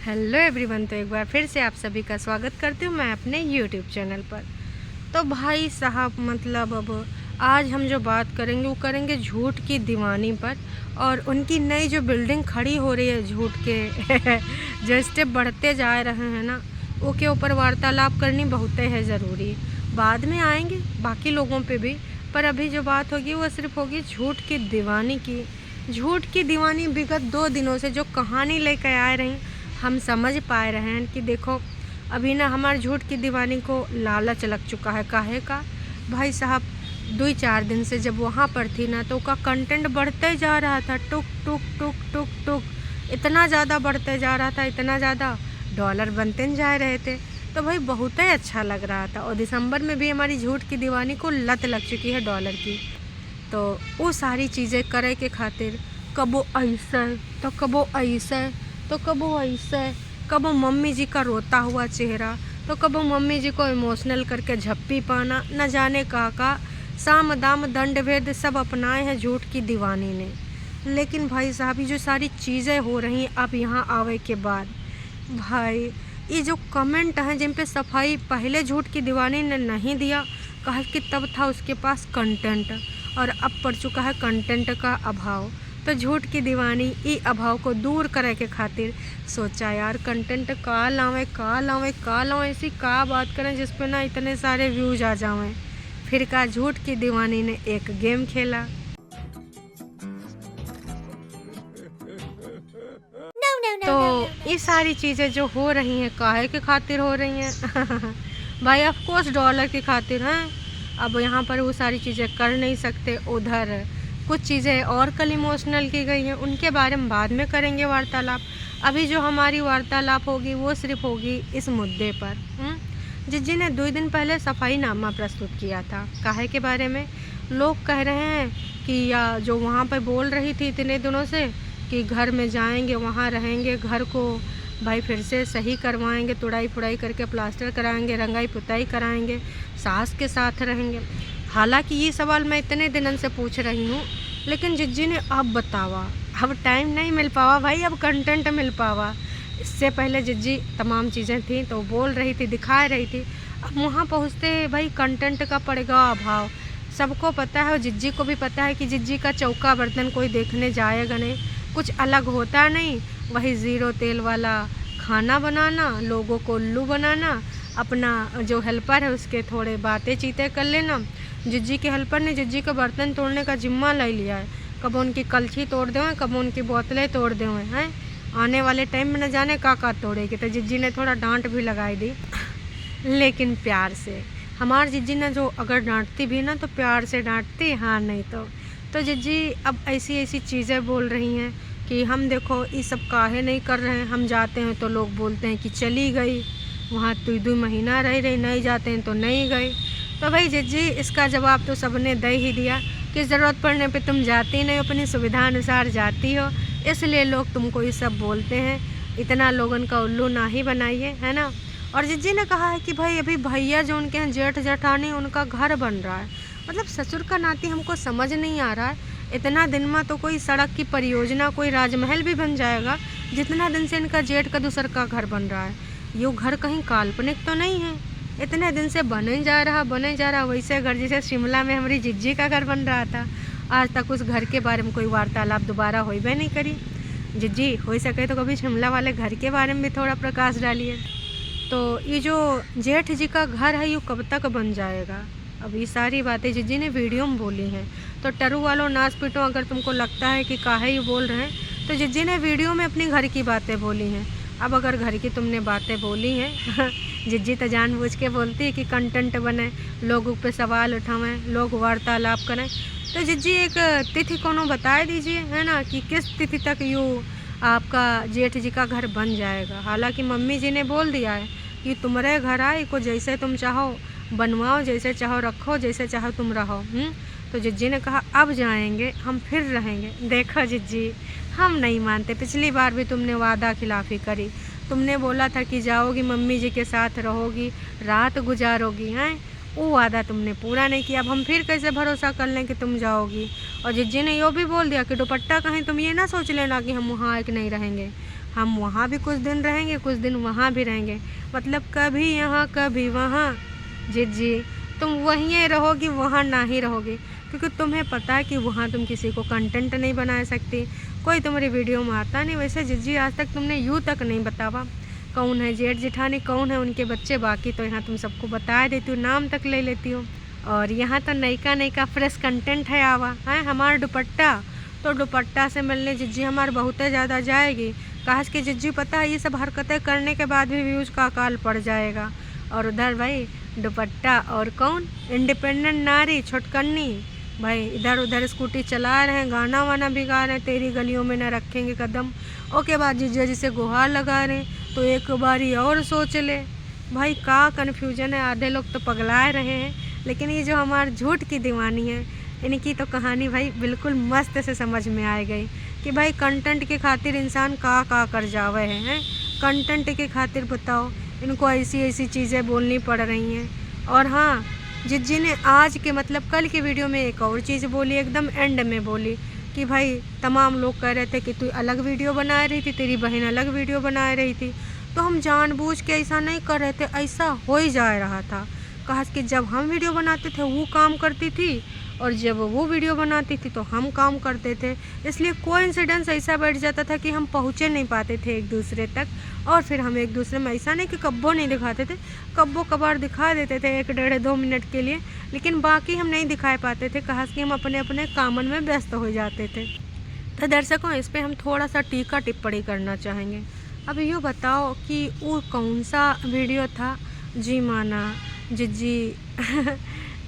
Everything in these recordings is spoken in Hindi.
हेलो एवरीवन, तो एक बार फिर से आप सभी का स्वागत करती हूँ मैं अपने यूट्यूब चैनल पर। तो भाई साहब, मतलब अब आज हम जो बात करेंगे वो करेंगे झूठ की दीवानी पर, और उनकी नई जो बिल्डिंग खड़ी हो रही है झूठ के जो स्टेप बढ़ते जा रहे हैं ना, वो के ऊपर वार्तालाप करनी बहुत है ज़रूरी। बाद में आएंगे बाकी लोगों पे भी, पर अभी जो बात होगी वो सिर्फ होगी झूठ की दीवानी की। झूठ की दीवानी विगत 2 दिनों से जो कहानी लेकर आ रही, हम समझ पा रहे हैं कि देखो अभी ना हमारे झूठ की दीवानी को लालच लग चुका है। काहे का भाई साहब, 2-4 दिन से जब वहाँ पर थी ना तो उसका कंटेंट बढ़ते जा रहा था, टुक टुक टुक टुक टुक, इतना ज़्यादा बढ़ते जा रहा था, इतना ज़्यादा डॉलर बनते जा रहे थे। तो भाई बहुत ही अच्छा लग रहा था। और दिसंबर में भी हमारी झूठ की दीवानी को लत लग चुकी है डॉलर की। तो वो सारी चीज़ें करे के खातिर कबो ऐसा तो कबो ऐसा तो कबो ऐसा, कबो मम्मी जी का रोता हुआ चेहरा, तो कबो मम्मी जी को इमोशनल करके झप्पी पाना, न जाने का साम दाम दंड भेद सब अपनाए हैं झूठ की दीवानी ने। लेकिन भाई साहब, ये जो सारी चीज़ें हो रही अब यहाँ आवे के बाद, भाई ये जो कमेंट हैं जिन पे सफाई पहले झूठ की दीवानी ने नहीं दिया, कहा कि तब था उसके पास कंटेंट, और अब पड़ चुका है कंटेंट का अभाव। तो झूठ की दीवानी ई अभाव को दूर करे के खातिर सोचा यार कंटेंट का लावें ऐसी का बात करें जिस पे ना इतने सारे व्यूज आ जावें। फिर का झूठ की दीवानी ने एक गेम खेला। तो ये सारी चीज़ें जो हो रही हैं काहे के खातिर हो रही हैं भाई ऑफ कोर्स डॉलर की खातिर हैं। अब यहाँ पर वो सारी चीज़ें कर नहीं सकते, उधर कुछ चीज़ें और कल इमोशनल की गई हैं, उनके बारे में बाद में करेंगे वार्तालाप। अभी जो हमारी वार्तालाप होगी वो सिर्फ होगी इस मुद्दे पर जिस ने 2 दिन पहले सफाईनामा प्रस्तुत किया था। काहे के बारे में लोग कह रहे हैं कि या जो वहाँ पर बोल रही थी इतने दिनों से कि घर में जाएंगे, वहाँ रहेंगे, घर को भाई फिर से सही करवाएंगे, तुड़ाई फुड़ाई करके प्लास्टर कराएंगे, रंगाई पुताई कराएंगे, सास के साथ रहेंगे। हालांकि ये सवाल मैं इतने दिनों से पूछ रही हूँ, लेकिन जिज्जी ने अब बतावा, अब टाइम नहीं मिल पावा भाई, अब कंटेंट मिल पावा। इससे पहले जिज्जी तमाम चीज़ें थी तो बोल रही थी, दिखा रही थी। अब वहाँ पहुँचते भाई कंटेंट का पड़ेगा अभाव। सबको पता है और जिज्जी को भी पता है कि जिज्जी का चौका बर्तन कोई देखने जाएगा नहीं, कुछ अलग होता नहीं, वही ज़ीरो तेल वाला खाना बनाना, लोगों को उल्लू बनाना, अपना जो हेल्पर है उसके थोड़े बातें चीतें कर लेना। जिज्जी के हेल्पर ने जिज्जी का बर्तन तोड़ने का जिम्मा ले लिया है, कब उनकी कलछी तोड़ दें, कब उनकी बोतलें तोड़ दें हैं। आने वाले टाइम में न जाने का तोड़ेगी। तो जिज्जी ने थोड़ा डांट भी लगाई दी लेकिन प्यार से। हमारी जिज्जी ने जो अगर डांटती भी ना तो प्यार से डांटती, हाँ नहीं तो जिज्जी अब ऐसी चीज़ें बोल रही हैं कि हम देखो ये सब काहे नहीं कर रहे हैं, हम जाते हैं तो लोग बोलते हैं कि चली गई, वहाँ 2 महीना रह रही, नहीं जाते हैं तो नहीं गई। तो भाई जिज्जी, इसका जवाब तो सबने दे ही दिया कि ज़रूरत पड़ने पे तुम जाती नहीं, अपनी सुविधा अनुसार जाती हो, इसलिए लोग तुमको ये सब बोलते हैं। इतना लोगन का उल्लू ना ही बनाइए, है ना। और जिज्जी ने कहा है कि भाई अभी भैया जो उनके हैं जेठ जेठानी, उनका घर बन रहा है, मतलब ससुर का नाती हमको समझ नहीं आ रहा है। इतना दिन में तो कोई सड़क की परियोजना, कोई राजमहल भी बन जाएगा, जितना दिन से इनका जेठ का दूसर का घर बन रहा है। ये घर कहीं काल्पनिक तो नहीं है, इतने दिन से बने जा रहा। वैसे घर जैसे शिमला में हमारी जिज्जी का घर बन रहा था, आज तक उस घर के बारे में कोई वार्तालाप दोबारा हो भी नहीं करी। जिज्जी, हो सके तो कभी शिमला वाले घर के बारे में भी थोड़ा प्रकाश डालिए। तो ये जो जेठ जी का घर है ये कब तक बन जाएगा, अब ये सारी बातें जिज्जी ने वीडियो में बोली हैं। तो टरू वालों नाच पीटो, अगर तुमको लगता है कि काहे ये बोल रहे हैं, तो जिज्जी ने वीडियो में अपनी घर की बातें बोली हैं। अब अगर घर की तुमने बातें बोली हैं जिज्जी तो जानबूझ के बोलती है कि कंटेंट बने, लोगों पे सवाल उठावें, लोग वार्तालाप करें। तो जिज्जी एक तिथि कोनो बता दीजिए, है ना, कि किस तिथि तक यूँ आपका जेठ जी का घर बन जाएगा। हालांकि मम्मी जी ने बोल दिया है कि तुम्हारे घर आए को जैसे तुम चाहो बनवाओ, जैसे चाहो रखो, जैसे चाहो तुम रहो। तो जिज्जी ने कहा अब जाएंगे हम, फिर रहेंगे। देखो जिज्जी, हम नहीं मानते, पिछली बार भी तुमने वादा खिलाफ़ी करी, तुमने बोला था कि जाओगी मम्मी जी के साथ रहोगी, रात गुजारोगी, हैं, वो वादा तुमने पूरा नहीं किया। अब हम फिर कैसे भरोसा कर लें कि तुम जाओगी। और जिज्जी ने यो भी बोल दिया कि दुपट्टा कहीं तुम ये ना सोच लेना कि हम वहाँ एक नहीं रहेंगे, हम वहाँ भी कुछ दिन रहेंगे, कुछ दिन वहाँ भी रहेंगे, मतलब कभी यहाँ कभी वहाँ। जिज्जी तुम वहीं रहोगी, वहाँ ना ही रहोगी, क्योंकि तुम्हें पता है कि वहाँ तुम किसी को कंटेंट नहीं बना सकती, कोई तुम्हारी वीडियो में आता नहीं। वैसे जिज्जी आज तक तुमने यूँ तक नहीं बतावा कौन है जेठ जेठानी, कौन है उनके बच्चे, बाकी तो यहाँ तुम सबको बता देती हो, नाम तक ले लेती हो। और यहाँ तो नयका फ्रेश कंटेंट है आवा है हमारा दुपट्टा, तो दुपट्टा से मिलने जिज्जी हमारे बहुत ज़्यादा जाएगी। काश कि जिज्जी पता है ये सब हरकतें करने के बाद भी व्यूज़ का अकाल पड़ जाएगा। और उधर भाई दुपट्टा और कौन इंडिपेंडेंट नारी छोटकन्नी भाई इधर उधर स्कूटी चला रहे हैं, गाना वाना भी गा रहे हैं, तेरी गलियों में न रखेंगे कदम। ओके बाद जीजा जी से गुहार लगा रहे हैं, तो एक बारी और सोच ले भाई का कन्फ्यूजन है। आधे लोग तो पगला रहे हैं, लेकिन ये जो हमारे झूठ की दीवानी है इनकी तो कहानी भाई बिल्कुल मस्त से समझ में आ गई कि भाई कंटेंट के खातिर इंसान का कर जावे हैं। कंटेंट के खातिर बताओ इनको ऐसी ऐसी चीज़ें बोलनी पड़ रही हैं। और हाँ जिज्जी ने आज के मतलब कल की वीडियो में एक और चीज़ बोली, एकदम एंड में बोली कि भाई तमाम लोग कह रहे थे कि तू अलग वीडियो बना रही थी, तेरी बहन अलग वीडियो बना रही थी, तो हम जानबूझ के ऐसा नहीं कर रहे थे, ऐसा हो ही जा रहा था। कहा कि जब हम वीडियो बनाते थे वो काम करती थी, और जब वो वीडियो बनाती थी तो हम काम करते थे, इसलिए कोइंसिडेंस ऐसा बैठ जाता था कि हम पहुँचे नहीं पाते थे एक दूसरे तक। और फिर हम एक दूसरे में ऐसा नहीं कि कब्बो नहीं दिखाते थे, कब्बो कभार दिखा देते थे 1-1.5-2 मिनट के लिए, लेकिन बाकी हम नहीं दिखाए पाते थे, कहा कि हम अपने अपने कामन में व्यस्त हो जाते थे। तो दर्शकों इस पर हम थोड़ा सा टीका टिप्पणी करना चाहेंगे। अब यूँ बताओ कि वो कौन सा वीडियो था जी माना जिज्जी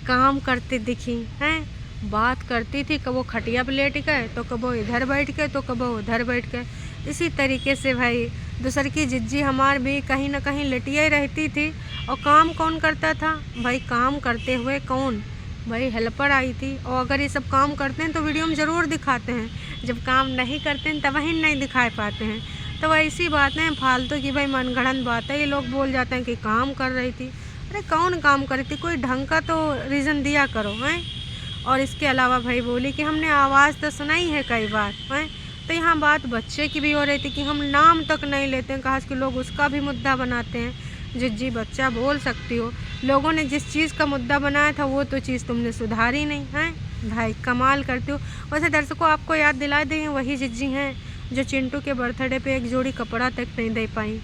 काम करते दिखी हैं, बात करती थी, कबो खटिया पर लेट गए तो कबो इधर बैठ गए तो कबो उधर बैठ गए। इसी तरीके से भाई दूसर की जिज्जी हमार भी कहीं ना कहीं लेटिए रहती थी। और काम कौन करता था भाई, काम करते हुए कौन भाई हेल्पर आई थी। और अगर ये सब काम करते हैं तो वीडियो में ज़रूर दिखाते हैं, जब काम नहीं करते हैं तब ही नहीं दिखाए पाते हैं। तो ऐसी बातें हैं फालतू की भाई मनगढ़ंत बातें ये लोग बोल जाते हैं कि काम कर रही थी। अरे कौन काम कर रही थी, कोई ढंग का तो रीज़न दिया करो हैं। और इसके अलावा भाई बोली कि हमने आवाज़ तो सुनाई है कई बार हैं। तो यहाँ बात बच्चे की भी हो रही थी कि हम नाम तक नहीं लेते हैं, कहा कि लोग उसका भी मुद्दा बनाते हैं। जिज्जी बच्चा बोल सकती हो, लोगों ने जिस चीज़ का मुद्दा बनाया था वो तो चीज़ तुमने सुधारी नहीं है भाई, कमाल करती हो। वैसे दर्शकों आपको याद दिला दें वही जिज्जी हैं जो चिंटू के बर्थडे पे एक जोड़ी कपड़ा तक नहीं दे पाई।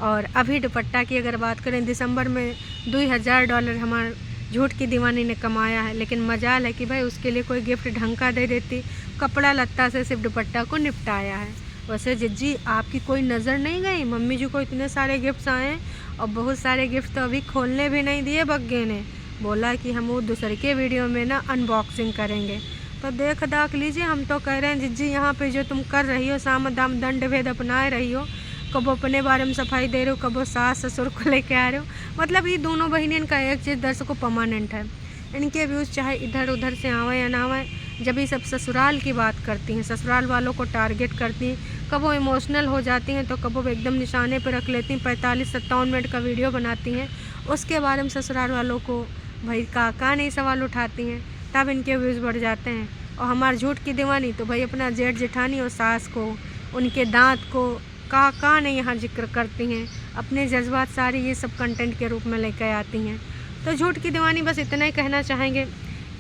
और अभी दुपट्टा की अगर बात करें, दिसंबर में $2000 हमारे झूठ की दीवानी ने कमाया है, लेकिन मजाल है कि भाई उसके लिए कोई गिफ्ट ढंग का दे देती, कपड़ा लत्ता से सिर्फ दुपट्टा को निपटाया है। वैसे जिज्जी आपकी कोई नज़र नहीं गई, मम्मी जी को इतने सारे गिफ्ट्स आए हैं और बहुत सारे गिफ्ट तो अभी खोलने भी नहीं दिए बग्गे ने, बोला कि हम वो दूसरे के वीडियो में ना अनबॉक्सिंग करेंगे। तो देख दाख लीजिए, हम तो कह रहे हैं जिज्जी यहाँ पे जो तुम कर रही हो साम दाम दंड भेद अपना रही हो, कब अपने बारे में सफाई दे रहे हो, कब सास ससुर को लेके आ रहे हो, मतलब ये दोनों बहनें का एक चीज़ दर्शकों परमानेंट है, इनके व्यूज़ चाहे इधर उधर से आवे या ना आवे, जब ये सब ससुराल की बात करती हैं, ससुराल वालों को टारगेट करती हैं, कब वो इमोशनल हो जाती हैं तो कब वो एकदम निशाने पर रख लेती हैं, 45-57 मिनट का वीडियो बनाती हैं, उसके बारे में ससुराल वालों को भाई का नहीं सवाल उठाती हैं, तब इनके व्यूज़ बढ़ जाते हैं। और हमारे झूठ की दीवानी तो भाई अपना जेठ जेठानी और सास को, उनके दांत को का नहीं यहाँ जिक्र करती हैं, अपने जज्बात सारे ये सब कंटेंट के रूप में लेकर आती हैं। तो झूठ की दीवानी बस इतना ही कहना चाहेंगे,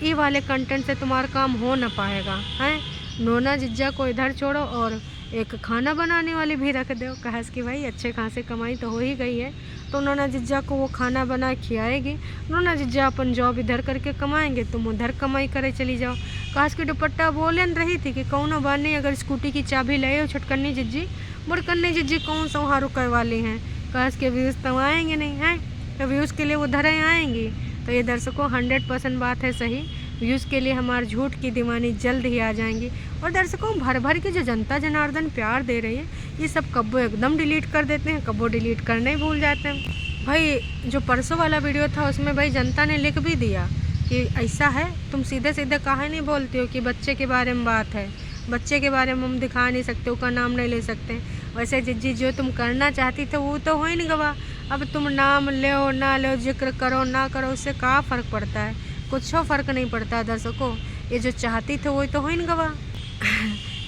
ये वाले कंटेंट से तुम्हारा काम हो ना पाएगा हैं। नोना जिज्जा को इधर छोड़ो और एक खाना बनाने वाली भी रख दो, कहा कि भाई अच्छे खासे कमाई तो हो ही गई है, तो नोना जिज्जा को वो खाना बना खिलाएगी, नोना जिज्जा अपन जॉब इधर करके कमाएंगे, तुम उधर कमाई करे चली जाओ। काश की दुपट्टा बोलन रही थी कि कौन बानी अगर स्कूटी की चाबी ले हो छोटकन्नी जिज्जी, बुड़कन्नी जिज्जी कौन सा वहाँ रुके वाली हैं, काश के व्यूज़ तो आएंगे नहीं हैं, तो व्यूज़ के लिए उधर आएंगी। तो ये दर्शकों 100% बात है सही, व्यूज़ के लिए हमारे झूठ की दीवानी जल्द ही आ जाएंगी। और दर्शकों भर भर की जो जनता जनार्दन प्यार दे रही है, ये सब कब्बो एकदम डिलीट कर देते हैं, कब्बो डिलीट करने ही भूल जाते हैं। भाई जो परसों वाला वीडियो था उसमें भाई जनता ने लिख भी दिया कि ऐसा है, तुम सीधे सीधे काहे नहीं बोलते हो कि बच्चे के बारे में बात है, बच्चे के बारे में हम दिखा नहीं सकते, उसका नाम नहीं ले सकते। वैसे जिज्जी जो तुम करना चाहती थे वो तो हो ही नहीं गवा, अब तुम नाम लो ना लो, जिक्र करो ना करो, उससे क्या फ़र्क पड़ता है, कुछ फ़र्क नहीं पड़ता। दर्शकों ये जो चाहती थे वो तो हो ही नहीं गवा।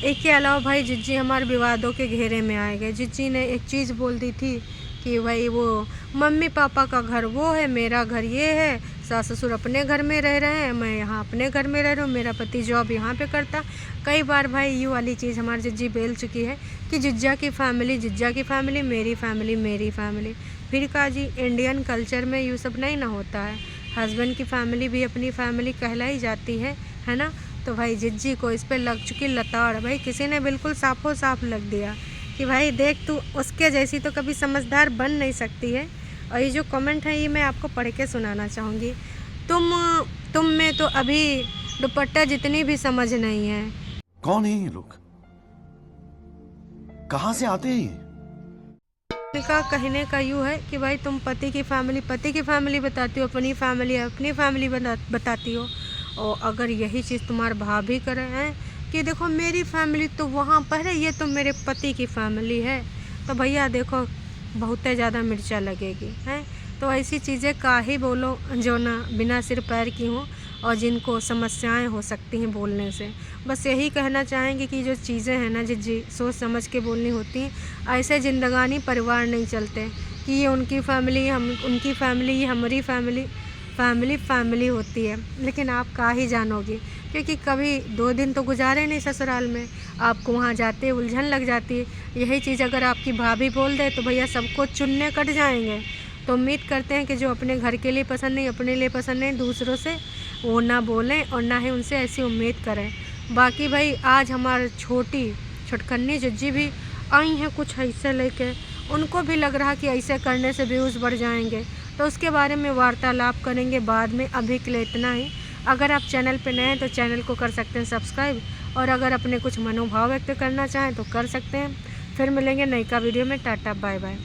इसके अलावा भाई जिज्जी हमारे विवादों के घेरे में आए गए। जिज्जी ने एक चीज़ बोल दी थी कि भाई वो मम्मी पापा का घर वो है, मेरा घर ये है, सास ससुर अपने घर में रह रहे हैं, मैं यहाँ अपने घर में रह रहा हूँ, मेरा पति जॉब यहाँ पे करता। कई बार भाई ये वाली चीज़ हमारी जिज्जी बेल चुकी है कि जिज्जा की फैमिली, मेरी फैमिली। फिर कहा जी इंडियन कल्चर में ये सब नहीं ना होता है, हस्बैंड की फैमिली भी अपनी फैमिली कहलाई जाती है ना। तो भाई जिज्जी को इस पर लग चुकी लताड़। भाई किसी ने बिल्कुल साफो साफ लग दिया कि भाई देख तू उसके जैसी तो कभी समझदार बन नहीं सकती है। और ये जो कमेंट है ये मैं आपको पढ़ के सुनाना चाहूँगी। तुम में तो अभी दुपट्टा जितनी भी समझ नहीं है। कौन है ये लोग, कहाँ से आते हैं? का कहने का यूँ है कि भाई तुम पति की फैमिली बताती हो, अपनी फैमिली बताती हो। और अगर यही चीज़ तुम्हारे भाभी करे हैं कि देखो मेरी फैमिली तो वहाँ पर है, ये तो मेरे पति की फैमिली है, तो भैया देखो बहुत ज़्यादा मिर्चा लगेगी हैं। तो ऐसी चीज़ें काहे बोलो जो ना बिना सिर पैर की हों और जिनको समस्याएं हो सकती हैं बोलने से। बस यही कहना चाहेंगे कि जो चीज़ें हैं ना जी सोच समझ के बोलनी होती हैं। ऐसे जिंदगानी परिवार नहीं चलते कि ये उनकी फैमिली, हम उनकी फैमिली, ये हमारी फैमिली होती है। लेकिन आप का ही जानोगे, क्योंकि कभी 2 दिन तो गुजारे नहीं ससुराल में, आपको वहाँ जाते उलझन लग जाती है। यही चीज़ अगर आपकी भाभी बोल दे तो भैया सबको चुनने कट जाएंगे। तो उम्मीद करते हैं कि जो अपने घर के लिए पसंद नहीं, अपने लिए पसंद नहीं, दूसरों से वो ना बोलें और ना ही उनसे ऐसी उम्मीद करें। बाकी भाई आज हमारे छोटकन्नी जिज्जी भी आई हैं कुछ ऐसे लेके, उनको भी लग रहा कि ऐसे करने से व्यूज़ बढ़ जाएंगे, तो उसके बारे में वार्तालाप करेंगे बाद में। अभी के लिए इतना ही। अगर आप चैनल पे नए हैं तो चैनल को कर सकते हैं सब्सक्राइब, और अगर अपने कुछ मनोभाव व्यक्त करना चाहें तो कर सकते हैं। फिर मिलेंगे नई का वीडियो में। Tata bye bye.